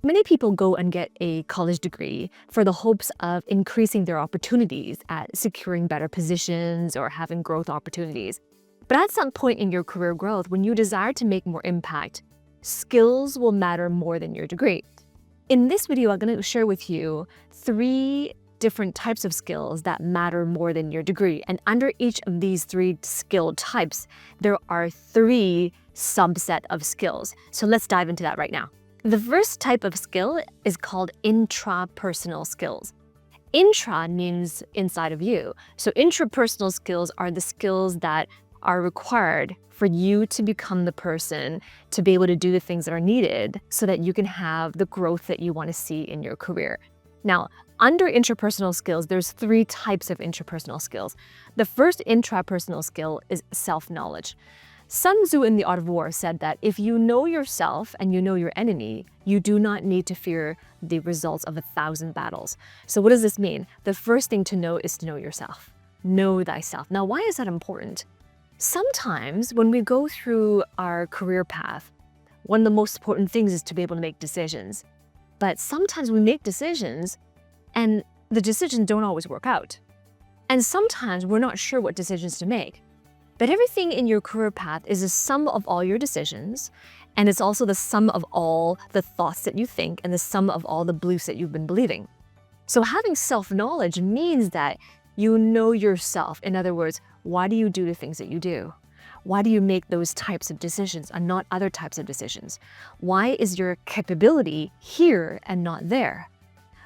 Many people go and get a college degree for the hopes of increasing their opportunities at securing better positions or having growth opportunities. But at some point in your career growth, when you desire to make more impact, skills will matter more than your degree. In this video, I'm going to share with you 3 different types of skills that matter more than your degree. And under each of these 3 skill types, there are 3 subset of skills. So let's dive into that right now. The first type of skill is called intrapersonal skills. Intra means inside of you. So intrapersonal skills are the skills that are required for you to become the person to be able to do the things that are needed so that you can have the growth that you want to see in your career. Now, under intrapersonal skills, there's 3 types of intrapersonal skills. The first intrapersonal skill is self-knowledge. Sun Tzu in The Art of War said that if you know yourself and you know your enemy, you do not need to fear the results of 1,000 battles. So what does this mean? The first thing to know is to know yourself. Know thyself. Now, why is that important? Sometimes when we go through our career path, one of the most important things is to be able to make decisions. But sometimes we make decisions and the decisions don't always work out. And sometimes we're not sure what decisions to make. But everything in your career path is a sum of all your decisions, and it's also the sum of all the thoughts that you think and the sum of all the beliefs that you've been believing. So having self-knowledge means that you know yourself. In other words, why do you do the things that you do? Why do you make those types of decisions and not other types of decisions? Why is your capability here and not there?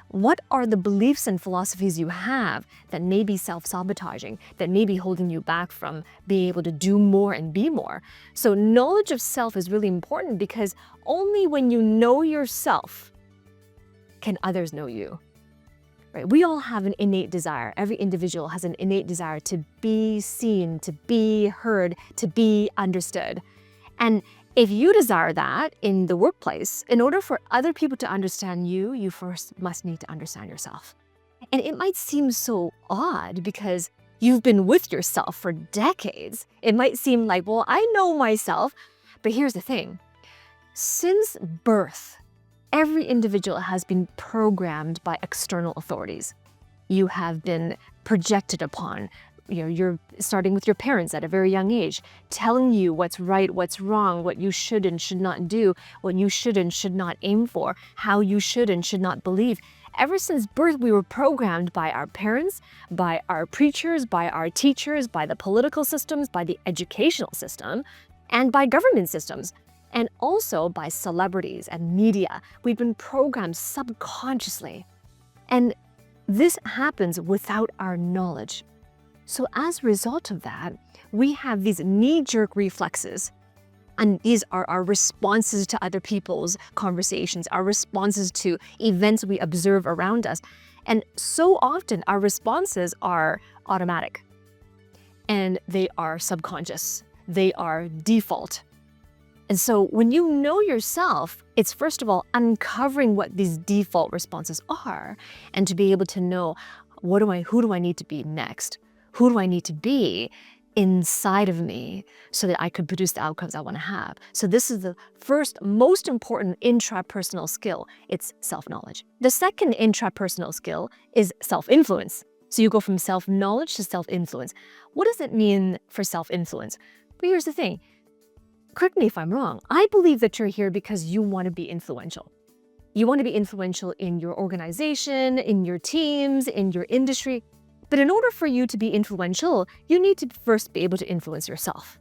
What are the beliefs and philosophies you have that may be self-sabotaging, that may be holding you back from being able to do more and be more? So knowledge of self is really important because only when you know yourself can others know you. Right? We all have an innate desire. Every individual has an innate desire to be seen, to be heard, to be understood. And if you desire that in the workplace, in order for other people to understand you, you first must need to understand yourself. And it might seem so odd because you've been with yourself for decades. It might seem like, well, I know myself. But here's the thing. Since birth, every individual has been programmed by external authorities. You have been projected upon. You're starting with your parents at a very young age, telling you what's right, what's wrong, what you should and should not do, what you should and should not aim for, how you should and should not believe. Ever since birth, we were programmed by our parents, by our preachers, by our teachers, by the political systems, by the educational system, and by government systems, and also by celebrities and media. We've been programmed subconsciously. And this happens without our knowledge. So as a result of that, we have these knee-jerk reflexes. And these are our responses to other people's conversations, our responses to events we observe around us. And so often our responses are automatic. And they are subconscious. They are default. And so when you know yourself, it's first of all uncovering what these default responses are and to be able to know who do I need to be next? Who do I need to be inside of me so that I could produce the outcomes I want to have? So this is the first most important intrapersonal skill. It's self-knowledge. The second intrapersonal skill is self-influence. So you go from self-knowledge to self-influence. What does it mean for self-influence? But here's the thing. Correct me if I'm wrong. I believe that you're here because you want to be influential. You want to be influential in your organization, in your teams, in your industry. But in order for you to be influential, you need to first be able to influence yourself.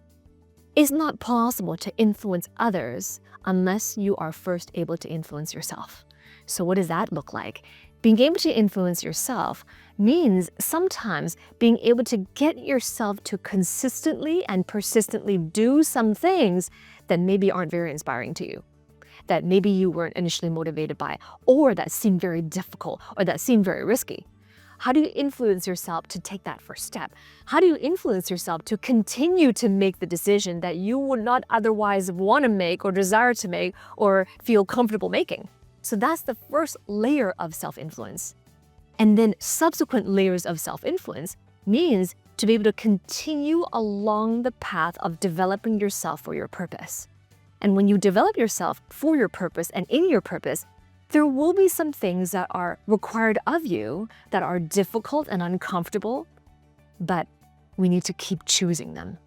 It's not possible to influence others unless you are first able to influence yourself. So what does that look like? Being able to influence yourself means sometimes being able to get yourself to consistently and persistently do some things that maybe aren't very inspiring to you, that maybe you weren't initially motivated by, or that seemed very difficult, or that seemed very risky. How do you influence yourself to take that first step? How do you influence yourself to continue to make the decision that you would not otherwise want to make or desire to make or feel comfortable making? So that's the first layer of self-influence. And then subsequent layers of self-influence means to be able to continue along the path of developing yourself for your purpose. And when you develop yourself for your purpose and in your purpose, There will be some things that are required of you that are difficult and uncomfortable, but we need to keep choosing them.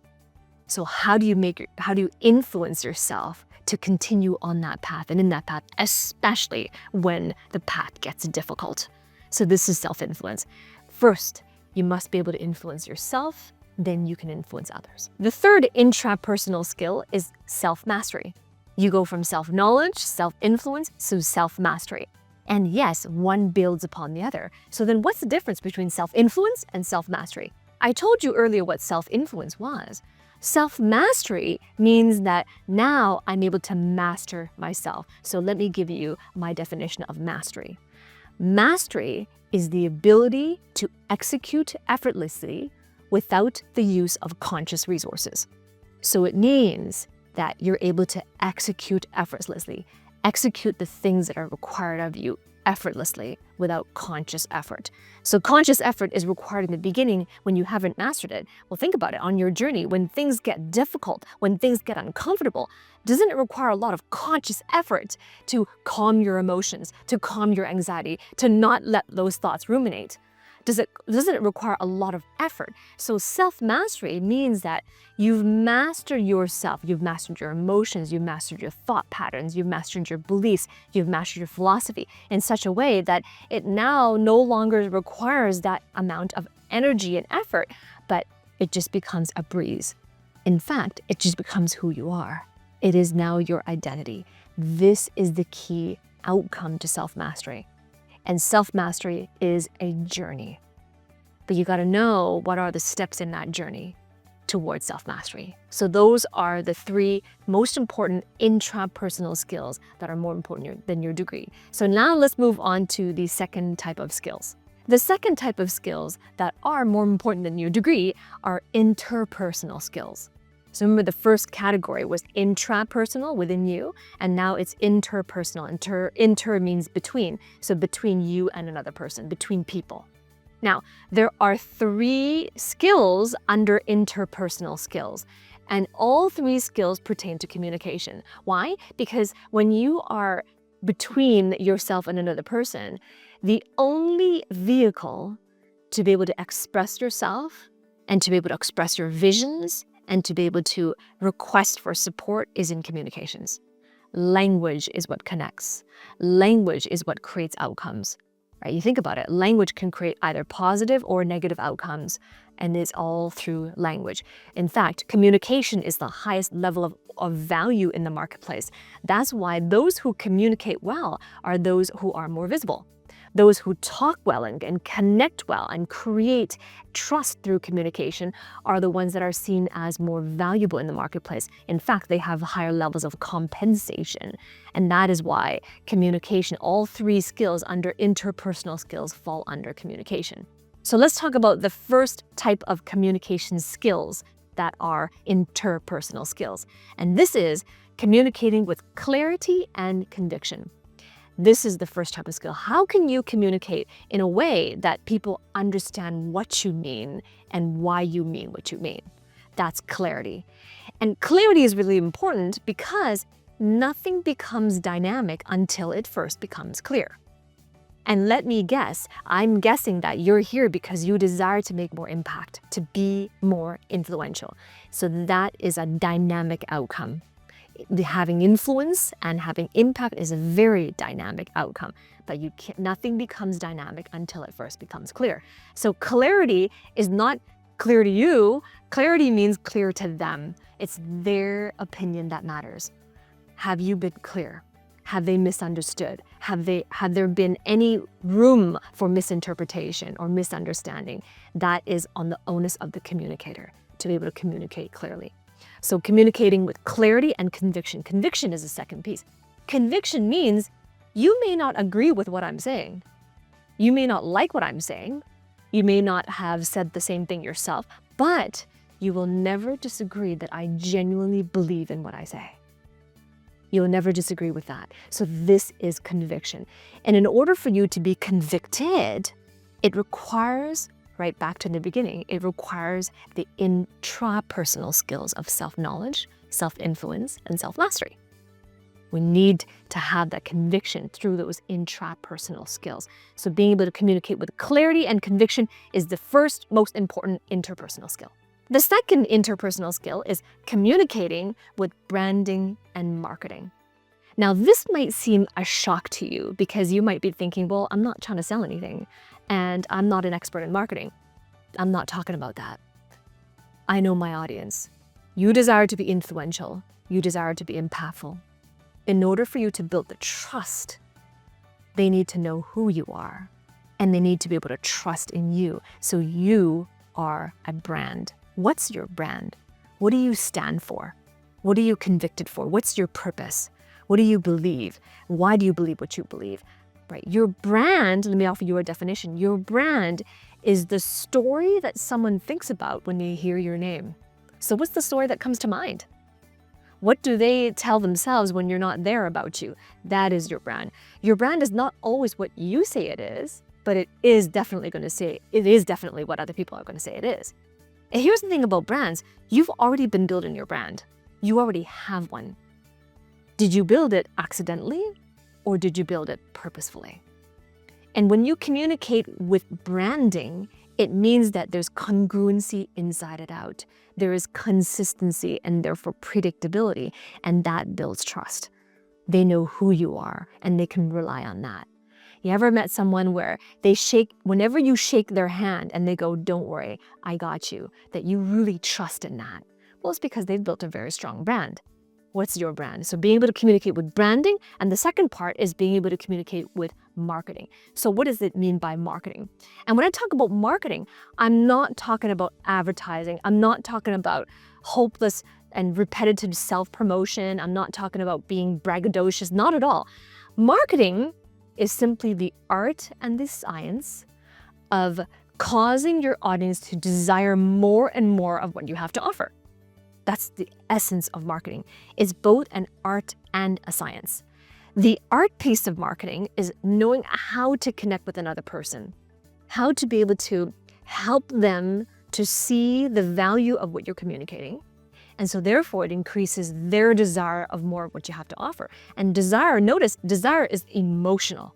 So how do you influence yourself to continue on that path and in that path, especially when the path gets difficult? So this is self-influence. First, you must be able to influence yourself, then you can influence others. The third intrapersonal skill is self-mastery. You go from self-knowledge, self-influence, to self-mastery. And yes, one builds upon the other. So then what's the difference between self-influence and self-mastery? I told you earlier what self-influence was. Self-mastery means that now I'm able to master myself. So let me give you my definition of mastery. Mastery is the ability to execute effortlessly without the use of conscious resources. So it means that you're able to execute effortlessly, execute the things that are required of you effortlessly without conscious effort. So conscious effort is required in the beginning when you haven't mastered it. Well, think about it on your journey. When things get difficult, when things get uncomfortable, doesn't it require a lot of conscious effort to calm your emotions, to calm your anxiety, to not let those thoughts ruminate? Doesn't it require a lot of effort? So self-mastery means that you've mastered yourself, you've mastered your emotions, you've mastered your thought patterns, you've mastered your beliefs, you've mastered your philosophy in such a way that it now no longer requires that amount of energy and effort, but it just becomes a breeze. In fact, it just becomes who you are. It is now your identity. This is the key outcome to self-mastery. And self-mastery is a journey. But you gotta know what are the steps in that journey towards self-mastery. So those are the three most important intrapersonal skills that are more important than your degree. So now let's move on to the second type of skills. The second type of skills that are more important than your degree are interpersonal skills. So remember, the first category was intrapersonal, within you, and now it's interpersonal. Inter means between, so between you and another person, between people. Now, there are 3 skills under interpersonal skills, and all 3 skills pertain to communication. Why? Because when you are between yourself and another person, the only vehicle to be able to express yourself and to be able to express your visions and to be able to request for support is in communications. Language is what connects. Language is what creates outcomes, right? You think about it, language can create either positive or negative outcomes, and it's all through language. In fact, communication is the highest level of value in the marketplace. That's why those who communicate well are those who are more visible. Those who talk well and connect well and create trust through communication are the ones that are seen as more valuable in the marketplace. In fact, they have higher levels of compensation. And that is why communication, all 3 skills under interpersonal skills fall under communication. So let's talk about the first type of communication skills that are interpersonal skills. And this is communicating with clarity and conviction. This is the first type of skill. How can you communicate in a way that people understand what you mean and why you mean what you mean? That's clarity. And clarity is really important because nothing becomes dynamic until it first becomes clear. And let me guess, I'm guessing that you're here because you desire to make more impact, to be more influential. So that is a dynamic outcome. Having influence and having impact is a very dynamic outcome, but nothing becomes dynamic until it first becomes clear. So clarity is not clear to you. Clarity means clear to them. It's their opinion that matters. Have you been clear? Have they misunderstood? Have there been any room for misinterpretation or misunderstanding? That is on the onus of the communicator to be able to communicate clearly. So communicating with clarity and conviction. Conviction is the second piece. Conviction means you may not agree with what I'm saying. You may not like what I'm saying. You may not have said the same thing yourself, but you will never disagree that I genuinely believe in what I say. You'll never disagree with that. So this is conviction. And in order for you to be convicted, it requires, right back to the beginning, it requires the intrapersonal skills of self-knowledge, self-influence, and self-mastery. We need to have that conviction through those intrapersonal skills. So being able to communicate with clarity and conviction is the first most important interpersonal skill. The second interpersonal skill is communicating with branding and marketing. Now, this might seem a shock to you because you might be thinking, well, I'm not trying to sell anything and I'm not an expert in marketing. I'm not talking about that. I know my audience. You desire to be influential. You desire to be impactful. In order for you to build the trust, they need to know who you are and they need to be able to trust in you. So you are a brand. What's your brand? What do you stand for? What are you convicted for? What's your purpose? What do you believe? Why do you believe what you believe? Right? Your brand, let me offer you a definition. Your brand is the story that someone thinks about when they hear your name. So what's the story that comes to mind? What do they tell themselves when you're not there about you? That is your brand. Your brand is not always what you say it is, but it is definitely what other people are going to say it is. And here's the thing about brands. You've already been building your brand. You already have one. Did you build it accidentally or did you build it purposefully? And when you communicate with branding, it means that there's congruency inside and out. There is consistency and therefore predictability, and that builds trust. They know who you are and they can rely on that. You ever met someone where whenever you shake their hand and they go, don't worry, I got you, that you really trust in that? Well, it's because they've built a very strong brand. What's your brand? So being able to communicate with branding, and the second part is being able to communicate with marketing. So what does it mean by marketing? And when I talk about marketing, I'm not talking about advertising. I'm not talking about hopeless and repetitive self-promotion. I'm not talking about being braggadocious, not at all. Marketing is simply the art and the science of causing your audience to desire more and more of what you have to offer. That's the essence of marketing. It's both an art and a science. The art piece of marketing is knowing how to connect with another person, how to be able to help them to see the value of what you're communicating. And so therefore it increases their desire of more of what you have to offer. And notice, desire is emotional.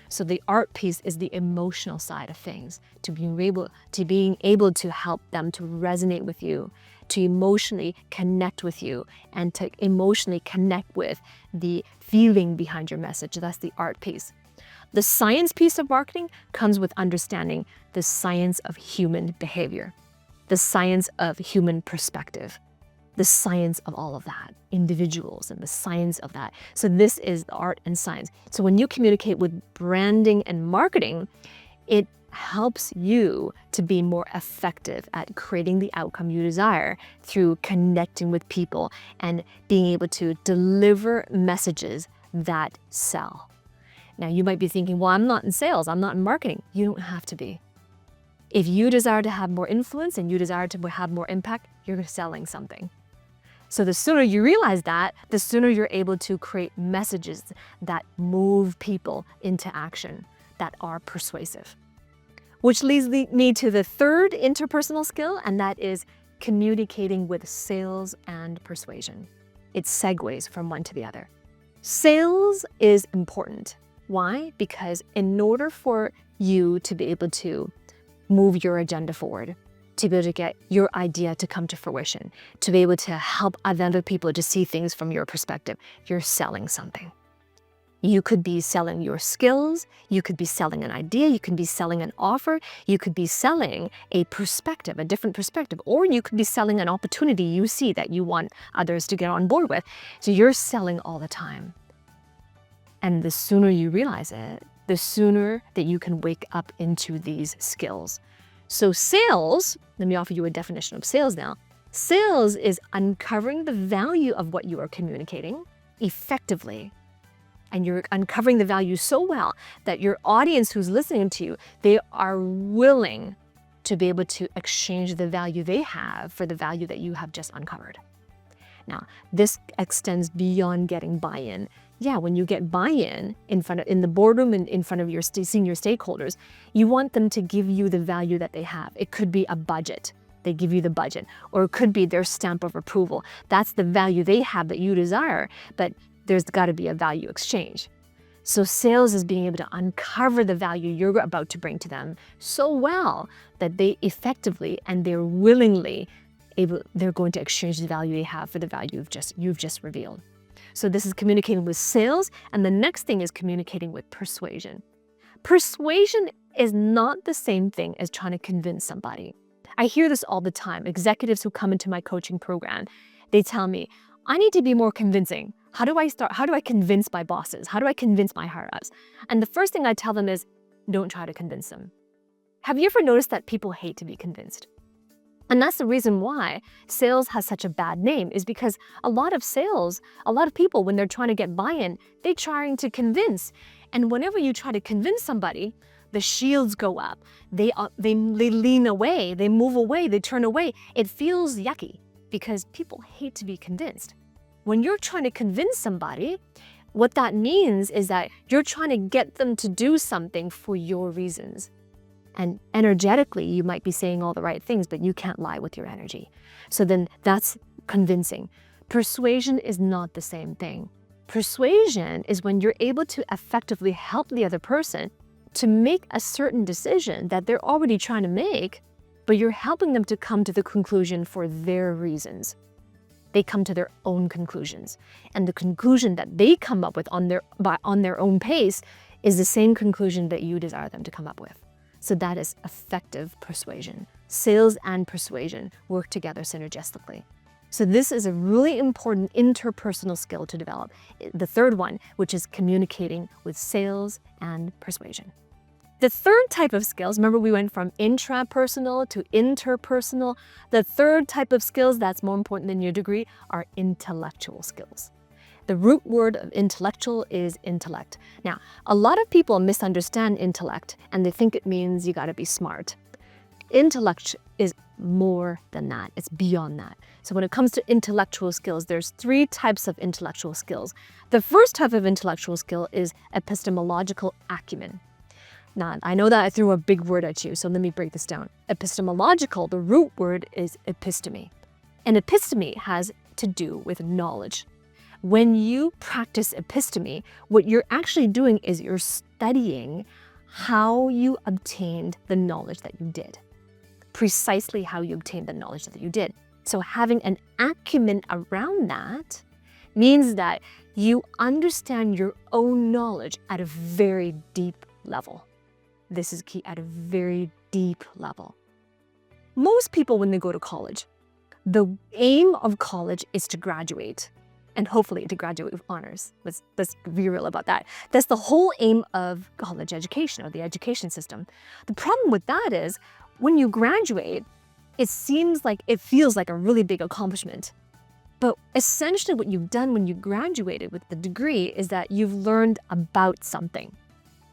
So the art piece is the emotional side of things, to being able to help them to resonate with you, to emotionally connect with you, and to emotionally connect with the feeling behind your message. That's the art piece. The science piece of marketing comes with understanding the science of human behavior, the science of human perspective, the science of all of that, individuals and the science of that. So this is the art and science. So when you communicate with branding and marketing, it helps you to be more effective at creating the outcome you desire through connecting with people and being able to deliver messages that sell. Now you might be thinking, well, I'm not in sales, I'm not in marketing. You don't have to be. If you desire to have more influence and you desire to have more impact, you're selling something. So the sooner you realize that, the sooner you're able to create messages that move people into action, that are persuasive. Which leads me to the third interpersonal skill, and that is communicating with sales and persuasion. It segues from one to the other. Sales is important. Why? Because in order for you to be able to move your agenda forward, to be able to get your idea to come to fruition, to be able to help other people to see things from your perspective, you're selling something. You could be selling your skills, you could be selling an idea, you could be selling an offer, you could be selling a perspective, a different perspective, or you could be selling an opportunity you see that you want others to get on board with. So you're selling all the time. And the sooner you realize it, the sooner that you can wake up into these skills. So sales, let me offer you a definition of sales now. Sales is uncovering the value of what you are communicating effectively. And you're uncovering the value so well that your audience who's listening to you, they are willing to be able to exchange the value they have for the value that you have just uncovered. Now, this extends beyond getting buy-in. Yeah, when you get buy-in in the boardroom and in front of your senior stakeholders, you want them to give you the value that they have. It could be a budget. They give you the budget, or it could be their stamp of approval. That's the value they have that you desire, but there's got to be a value exchange. So sales is being able to uncover the value you're about to bring to them so well that they effectively and they're willingly they're going to exchange the value they have for the value you've just revealed. So this is communicating with sales, and the next thing is communicating with persuasion. Persuasion is not the same thing as trying to convince somebody. I hear this all the time. Executives who come into my coaching program, they tell me, I need to be more convincing. How do I convince my bosses? How do I convince my higher-ups? And the first thing I tell them is, don't try to convince them. Have you ever noticed that people hate to be convinced? And that's the reason why sales has such a bad name, is because a lot of people, when they're trying to get buy-in, they're trying to convince. And whenever you try to convince somebody, the shields go up. They lean away, they move away, they turn away. It feels yucky because people hate to be convinced. When you're trying to convince somebody, what that means is that you're trying to get them to do something for your reasons. And energetically, you might be saying all the right things, but you can't lie with your energy. So then that's convincing. Persuasion is not the same thing. Persuasion is when you're able to effectively help the other person to make a certain decision that they're already trying to make, but you're helping them to come to the conclusion for their reasons. They come to their own conclusions. And the conclusion that they come up with on their own pace is the same conclusion that you desire them to come up with. So that is effective persuasion. Sales and persuasion work together synergistically. So this is a really important interpersonal skill to develop. The third one, which is communicating with sales and persuasion. The third type of skills, remember we went from intrapersonal to interpersonal. The third type of skills that's more important than your degree are intellectual skills. The root word of intellectual is intellect. Now, a lot of people misunderstand intellect and they think it means you gotta be smart. Intellect is more than that, it's beyond that. So when it comes to intellectual skills, there's 3 types of intellectual skills. The first type of intellectual skill is epistemological acumen. Now, I know that I threw a big word at you, so let me break this down. Epistemological, the root word is episteme. And episteme has to do with knowledge. When you practice episteme, what you're actually doing is you're studying how you obtained the knowledge that you did. Precisely how you obtained the knowledge that you did. So having an acumen around that means that you understand your own knowledge at a very deep level. This is key, at a very deep level. Most people, when they go to college, the aim of college is to graduate, and hopefully to graduate with honors. Let's be real about that. That's the whole aim of college education or the education system. The problem with that is when you graduate, it feels like a really big accomplishment. But essentially what you've done when you graduated with the degree is that you've learned about something.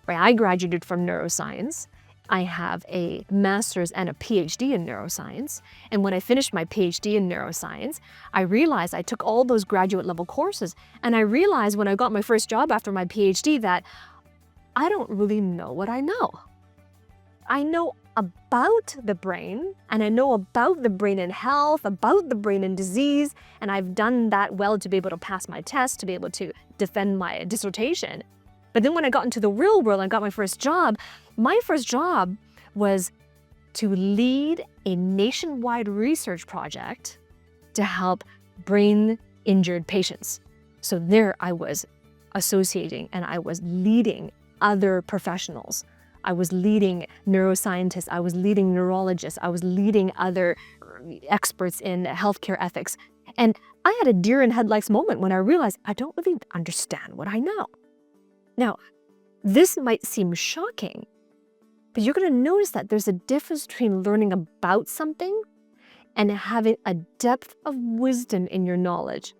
Right? I graduated from neuroscience. I have a master's and a PhD in neuroscience. And when I finished my PhD in neuroscience, I realized I took all those graduate level courses. And I realized when I got my first job after my PhD that I don't really know what I know. I know about the brain, and I know about the brain in health, about the brain in disease, and I've done that well to be able to pass my test, to be able to defend my dissertation. But then when I got into the real world and got my first job was to lead a nationwide research project to help brain-injured patients. So there I was associating and I was leading other professionals. I was leading neuroscientists, I was leading neurologists, I was leading other experts in healthcare ethics. And I had a deer in headlights moment when I realized I don't really understand what I know. Now, this might seem shocking, but you're going to notice that there's a difference between learning about something and having a depth of wisdom in your knowledge.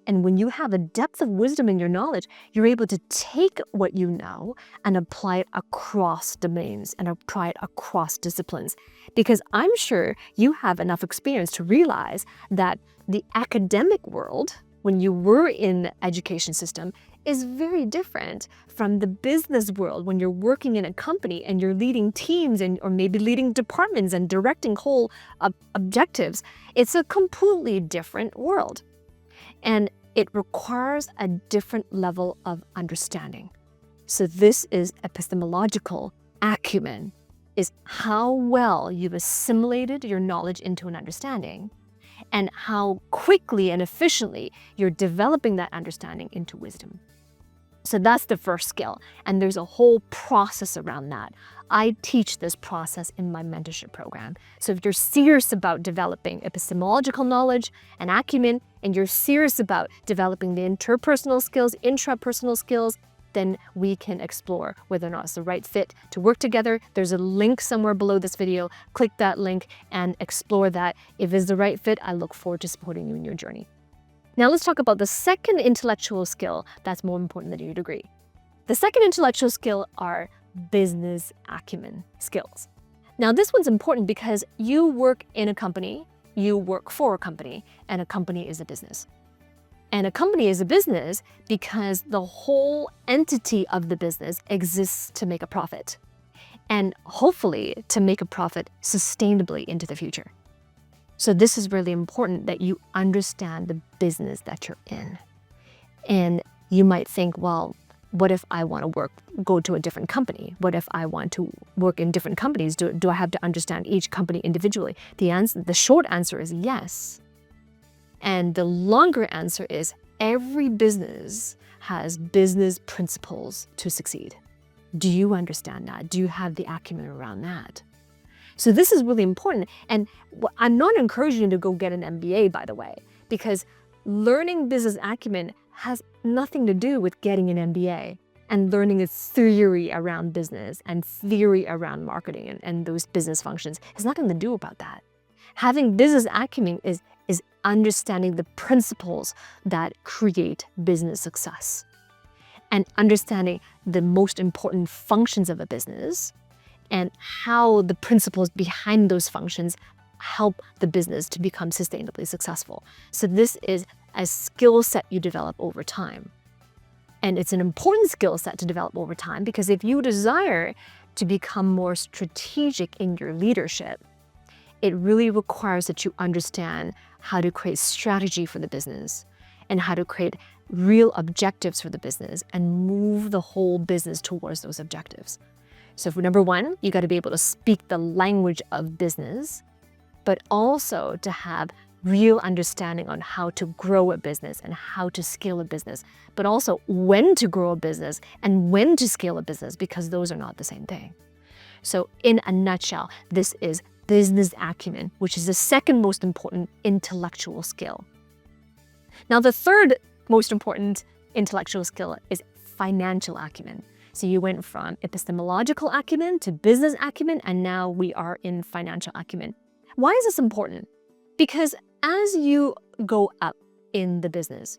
And when you have a depth of wisdom in your knowledge, you're able to take what you know and apply it across domains and apply it across disciplines. Because I'm sure you have enough experience to realize that the academic world, when you were in the education system, is very different from the business world when you're working in a company and you're leading teams or maybe leading departments and directing whole objectives. It's a completely different world. And it requires a different level of understanding. So this is epistemological acumen, is how well you've assimilated your knowledge into an understanding and how quickly and efficiently you're developing that understanding into wisdom. So that's the first skill, and there's a whole process around that. I teach this process in my mentorship program. So if you're serious about developing epistemological knowledge and acumen, and you're serious about developing the interpersonal skills, intrapersonal skills, then we can explore whether or not it's the right fit to work together. There's a link somewhere below this video. Click that link and explore that. If it's the right fit, I look forward to supporting you in your journey. Now let's talk about the second intellectual skill that's more important than your degree. The second intellectual skill are business acumen skills. Now this one's important because you work in a company, you work for a company, and a company is a business. And a company is a business because the whole entity of the business exists to make a profit, and hopefully to make a profit sustainably into the future. So this is really important that you understand the business that you're in. And you might think, well, what if I want to go to a different company? What if I want to work in different companies? Do I have to understand each company individually? The short answer is yes. And the longer answer is every business has business principles to succeed. Do you understand that? Do you have the acumen around that? So this is really important. And I'm not encouraging you to go get an MBA, by the way, because learning business acumen has nothing to do with getting an MBA and learning a theory around business and theory around marketing and those business functions. It's nothing to do about that. Having business acumen is understanding the principles that create business success and understanding the most important functions of a business and how the principles behind those functions help the business to become sustainably successful. So this is a skill set you develop over time. And it's an important skill set to develop over time because if you desire to become more strategic in your leadership, it really requires that you understand how to create strategy for the business and how to create real objectives for the business and move the whole business towards those objectives. So for number one, you got to be able to speak the language of business, but also to have real understanding on how to grow a business and how to scale a business, but also when to grow a business and when to scale a business, because those are not the same thing. So in a nutshell, this is business acumen, which is the second most important intellectual skill. Now, the third most important intellectual skill is financial acumen. So you went from epistemological acumen to business acumen, and now we are in financial acumen. Why is this important? Because as you go up in the business,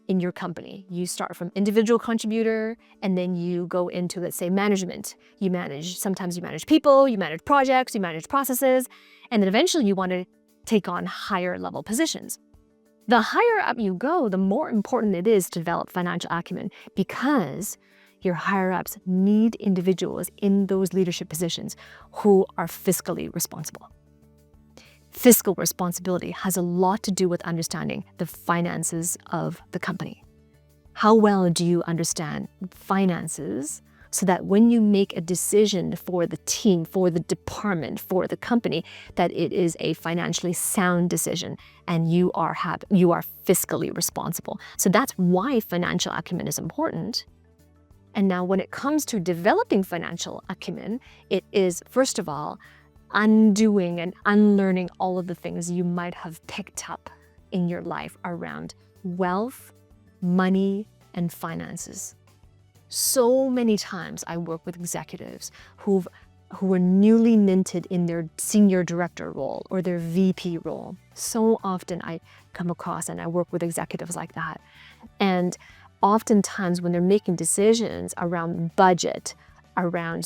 in your company, you start from individual contributor, and then you go into, let's say, management. Sometimes you manage people, you manage projects, you manage processes, and then eventually you want to take on higher level positions. The higher up you go, the more important it is to develop financial acumen because your higher ups need individuals in those leadership positions who are fiscally responsible. Fiscal responsibility has a lot to do with understanding the finances of the company. How well do you understand finances so that when you make a decision for the team, for the department, for the company, that it is a financially sound decision and you are fiscally responsible. So that's why financial acumen is important. And now when it comes to developing financial acumen, it is, first of all, undoing and unlearning all of the things you might have picked up in your life around wealth, money, and finances. So many times I work with executives who are newly minted in their senior director role or their VP role. So often I come across and I work with executives like that. And oftentimes when they're making decisions around budget, around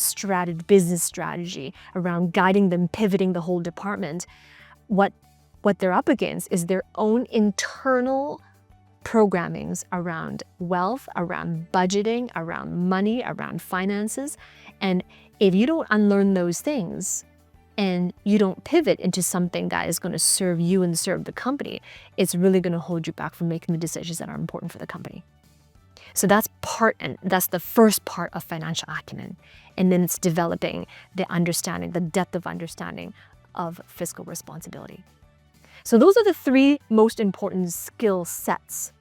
business strategy, around guiding them, pivoting the whole department, what they're up against is their own internal programmings around wealth, around budgeting, around money, around finances. And if you don't unlearn those things, and you don't pivot into something that is going to serve you and serve the company, it's really going to hold you back from making the decisions that are important for the company. So that's the first part of financial acumen. And then it's developing the understanding, the depth of understanding of fiscal responsibility. So those are the 3 most important skill sets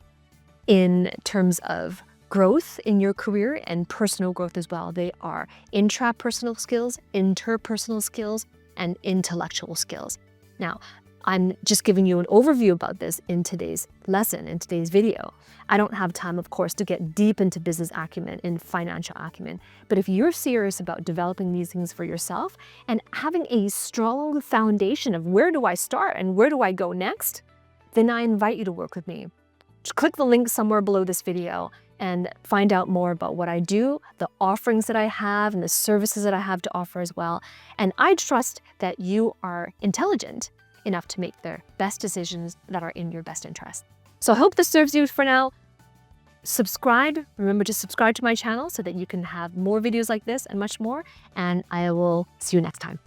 in terms of growth in your career and personal growth as well. They are intrapersonal skills, interpersonal skills, and intellectual skills. Now, I'm just giving you an overview about this in today's lesson, in today's video. I don't have time, of course, to get deep into business acumen and financial acumen. But if you're serious about developing these things for yourself and having a strong foundation of where do I start and where do I go next, then I invite you to work with me. Just click the link somewhere below this video and find out more about what I do, the offerings that I have, and the services that I have to offer as well. And I trust that you are intelligent enough to make the best decisions that are in your best interest. So I hope this serves you for now. Subscribe. Remember to subscribe to my channel so that you can have more videos like this and much more. And I will see you next time.